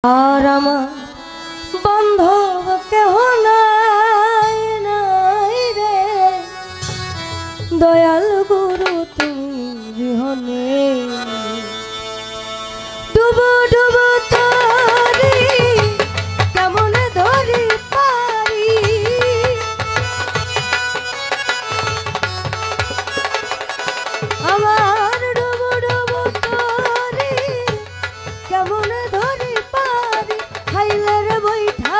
আর আমার বান্ধব কেহ নাই নাই রে, দয়াল গুরু তুমি বিহনে ডুবো ডুবো তারি কেমন ধরি পারি, আমার ডুবো ডুবো তারি কেমন ধরি পারি, হাইলে রে বৈঠা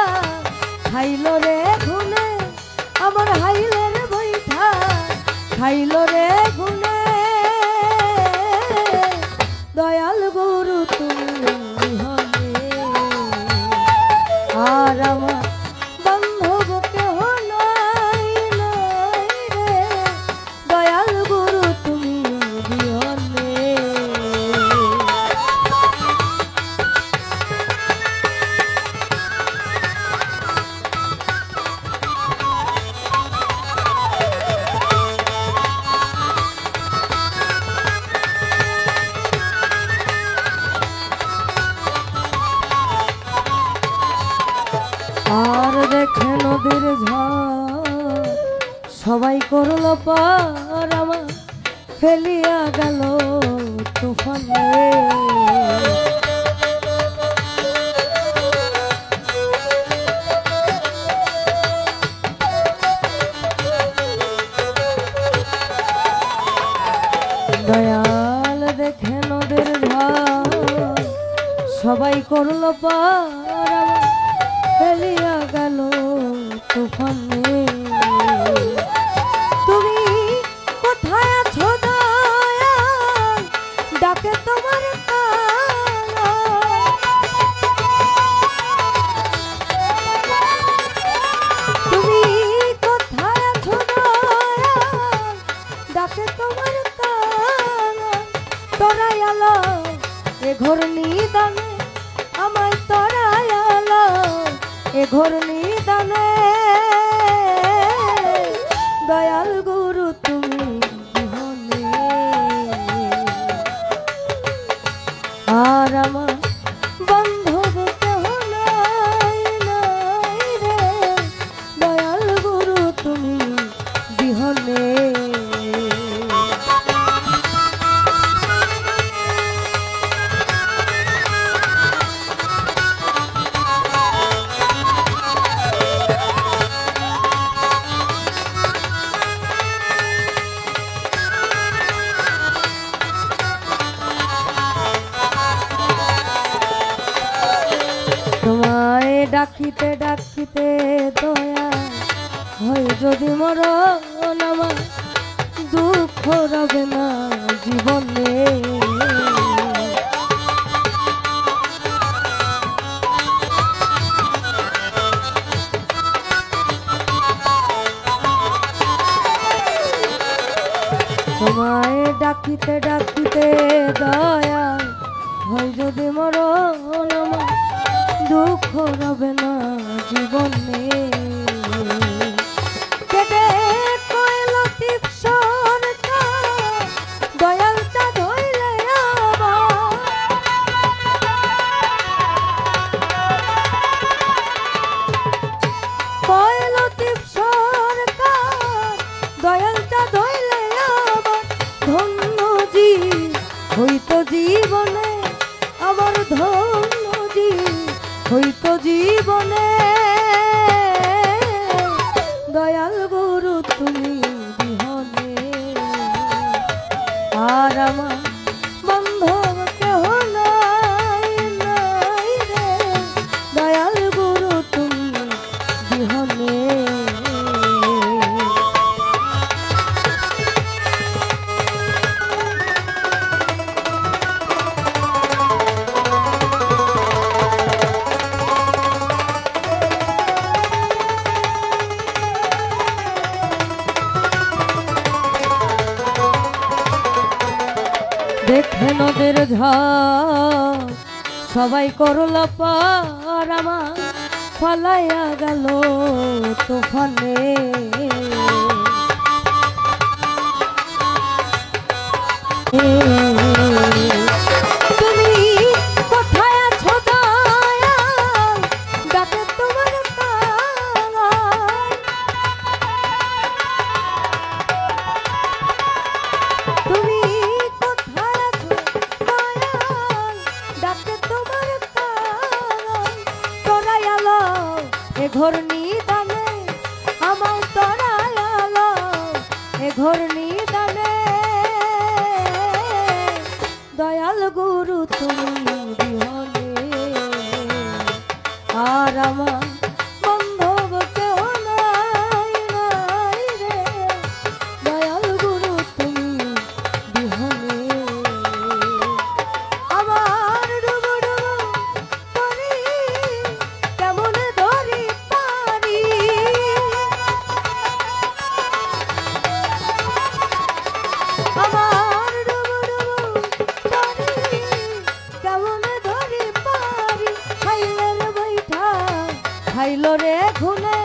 খাইল রে গুনে, আমার হাইলে রে বৈঠা খাইল রে গুনে, দয়াল গুরু তুমি বিহনে আর আমার বান্ধব কেহ নাই নাই রে, দয়াল গুরু তুমি বিহনে। আর দেখে নদীর ঝড় সবাই করল পার, আমার ফেলিয়া গেল তুফানে, দয়াল দেখে নদীর ঝড় সবাই করল পার, ফেলিয়া গেল তুফানে, তুমি কোথায় আছো দয়াল ডাকে তোমার তারা, তুমি কোথায় আছো দয়াল ডাকে তোমার তারা, তোরাই আলো এ ঘোর নিদানে আমায় তোরাই আলো এ ঘোর নিদানে, দয়াল গুরু তুমি বিহনে আর আমার বান্ধব কেহ নাই নাই রে, দয়াল গুরু তুমি বিহনে। তোমায় ডাকিতে ডাকিতে দয়া হয় যদি মরণ, আমার দুঃখ রবে না জীবনে, তোমায় ডাকিতে ডাকিতে দয়া হয় যদি মরণ, আমার দুঃখ রবে না জীবনে, কেটে কইল তীপ সরকার দয়ালটা ধইলে আবার, কইল তীপ সরকার দয়ালটা ধইলে আবার, ধন্য জি হইত জীবনে আমার ধন্য জি হইত জীবনে, দয়াল গুরু তুমি বিহনে আর আমার বান্ধব কেহ নাই নাই রে, দয়াল গুরু তুমি বিহনে। দেখে নদীর ঝড় সবাই করল পার, আমার ফলাইয়া গেল তুফানে, তুমি কোথায় আছো দয়াল ঘোর নিদানে আমায় তরায়ালো এ ঘোর নিদানে দয়াল গুরু তুমি বিহনে আর আমার বান্ধব কেউ নাই নাই রে দয়াল গুরু তুমি বিহনে আমার ডুবু ডুবু করি কেমন ধরি পারি আমার ডুবু ডুবু করি কেমন ধরি পারি খাইলের বৈঠা খাইল রে খুনে